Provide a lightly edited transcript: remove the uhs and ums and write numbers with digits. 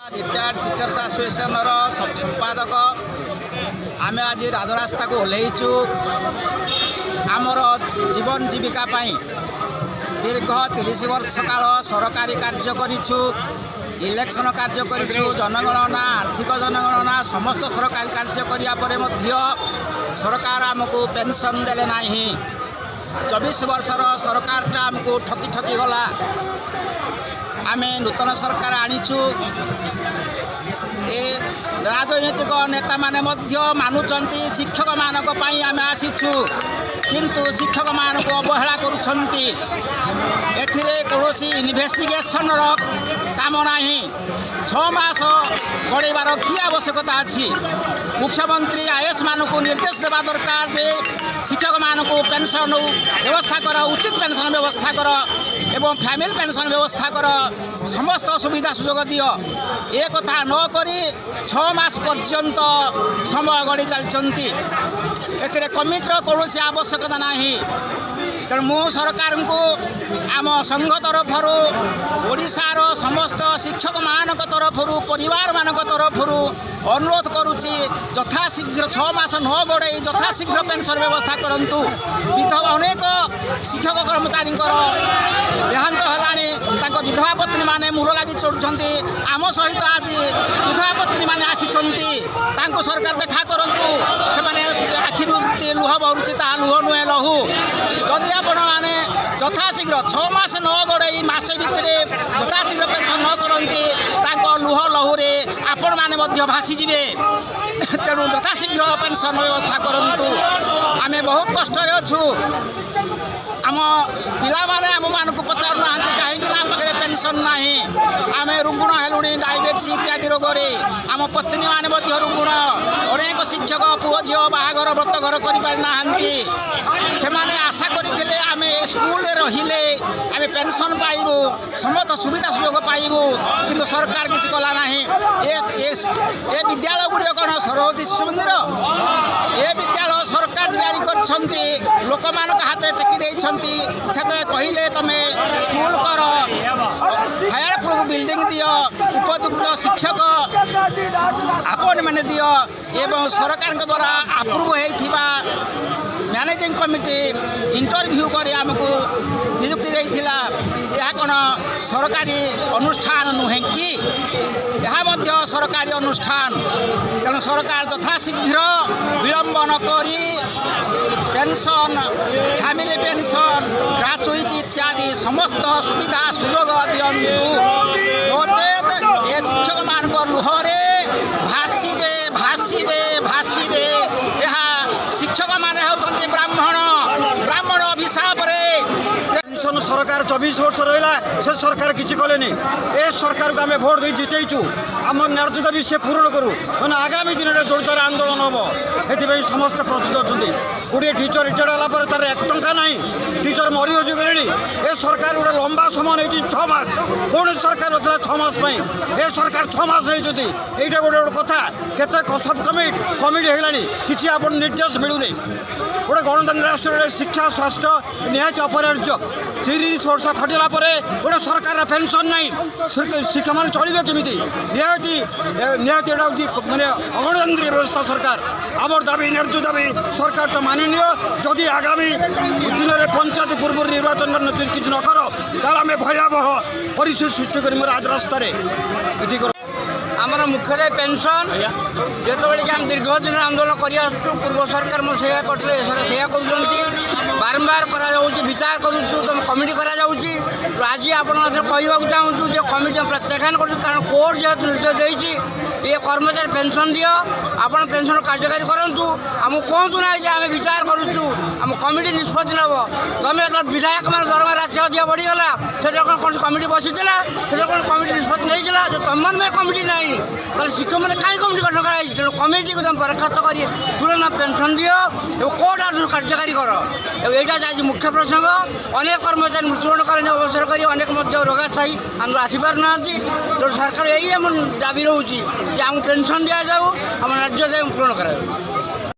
Retired teachers association संपादक आमे आज राजरास्ता को ओह्लैचु आमर जीवन जीविका दीर्घ 30 वर्ष काल सरकारी कार्य करिछु इलेक्शन कार्य करिछु जनगणना आर्थिक जनगणना समस्त सरकारी कार्य करिया परे मध्य सरकार आमको पेंशन देले नाही 24 वर्षर सरकारटा आमको ठकी ठकी गला आमे नूतन सरकार आनिछु ए राजनैतिक नेता माने मध्य मानुचंती शिक्षक मानक पई आमे आसीछु किंतु शिक्षक मान को अवहेला करुछंती एथिरे कोनोसी इन्वेस्टिगेशन रो काम नाही 6 मास गड़ेबार कि आवश्यकता अछि मुख्यमंत्री आईएएस मान को निर्देश देवा दरकार जे शिक्षक मान को पेंशन व्यवस्था कर उचित पेंशन व्यवस्था कर एवं फैमिली पेंशन व्यवस्था कर समस्त सुविधा सुजोग दियो ए कथा न करी 6 मास पर्यंत समय गड़ी चलती एथिरे कमिटीर कौन आवश्यकता नाही तेणु मु सरकार को आम संघ तरफर ओडिशार समस्त शिक्षक मान तरफर परिवार मान तरफर अनुरोध करुच्ची यथाशीघ्र 6 मास न गड़े यथाशीघ्र पेंशन व्यवस्था करंतु विधवा अनेक शिक्षक कर्मचारी देहांत है विधवा पत्नी माने मूल लगी चढ़ुंट आम सहित आज विधवा पत्नी माने आसी सरकार देखा करंतु से आखिर लुह बहुची ता लुह नुहे लहू जदि आपण मैंने यथाशीघ्र 6 मास न गड़े मसे भितर यथाशीघ्र पेंशन न करती लुह लहुरे आपण मैंने भासीजे तेणु यथाशीघ्र पेंशन व्यवस्था करंतु आमे बहुत कष्ट अच्छु आम पिला माने आम मान को पचारू ना कहीं आम पाखे पेंशन ना आम रुग्ण हेलुणी डायबिटीज इत्यादि रोग आम पत्नी माने रुग्ण अनेक शिक्षक पुओ झील बाहागर व्रत घर कर आशा करते आम स्कूल रहिले आम पेंशन पाइबू समस्त सुविधा सुजोग पाइबू किंतु सरकार किसी कला ना ए विद्यालय गुड़िक कौन सरस्वती शिशु मंदिर ए विद्यालय सरकार तैयारी कर लोक मान हाथ टेकी कहले तुम स्कूल कर फायर प्रूफ बिल्डिंग दियो उपयुक्त शिक्षक अपॉइंटमेंट दियो एवं सरकार द्वारा अप्रूव होता मैनेजिंग कमिटी इंटरव्यू कर आमको नियुक्ति देइथिला यह कौन सरकारी अनुष्ठान नुहे कि यह सरकारी अनुष्ठान तेणु सरकार यथाशीघ्र विलंब न करी पेंशन फैमिली पेंशन ग्राचुईटी इत्यादि समस्त सुविधा सुजोग दिंतु नचेत ये शिक्षक मान लुहरे भाषिबे भाषिबे भाषिबे यह शिक्षक माने होती ब्राह्मण अभिशाप पेंशन सरकार 24 वर्ष रहा से सरकार किसी कले ए सरकार को आम भोट दे जितेचु आम न्याय दाबी से पूरण करूँ मैंने आगामी दिन में जोरदार आंदोलन हम ये समस्त प्रस्तुत अच्छा गोटे टीचर रिटायर्ड होगापर तार 1 टंका ना टीचर मरी हजि गले ए सरकार गोटे लंबा समय नहीं 6 मास कौन सरकार ना 6 मास ए सरकार 6 मास नहीं यहाँ गोटे गोटे कथा केते सब कमिटी है कि आप निर्देश मिलूनी गोटे गणतंत्र राष्ट्र शिक्षा स्वास्थ्य निहाती अपरिहार्य 30 वर्ष खटिला गोटे सरकार पेंशन ना शिक्षक मैंने चलिए केमी निहाती मानने अगणतंत्री व्यवस्था सरकार आमर दाबी न्याय दाबी सरकार तो माननीय जदि आगामी दिन में पंचायत पूर्व निर्वाचन किसी न कर आम भयावह परिस्थिति सृष्टि कर राजरास्तार आमर मुख्य पेंशन जिते कि आम दीर्घ दिन आंदोलन कर पूर्व सरकार करते बारंबार कर विचार करुँ तुम कमिटी आज आप कहवाक चाहूँ जो कमिटी प्रत्याख्यान कर कारण कोर्ट जेहतु निर्देश देती ये कर्मचारी पेंशन दियो आप पेंशन कार्यकारी करूँ आम कहतु ना आम विचार करुँ आम कमिटी निष्पत्ति नब तुम जो विधायक मान दरमा राज्य अधिक बढ़ीगला से कौन कमिटी बसी से कौन कमिटी निष्पत्ति नहीं जो तुम मन में कमिटी ना शिक्षक मैंने कहीं कमिटी गठन कराई तेणु कमिटी को तुम बरखास्त कर तुरंत पेंशन दियो कोर्ट आदि कार्यकारी कर यहाँ आज मुख्य प्रसंग अनेक कर्मचारी मृत्युवरण कर अवसर कर अनेक रोगाशायी आम आसपार ना तेणु सरकार यही आम दाबी रोचे आम पेंशन दि जाऊ आम राज्य पूरण करा।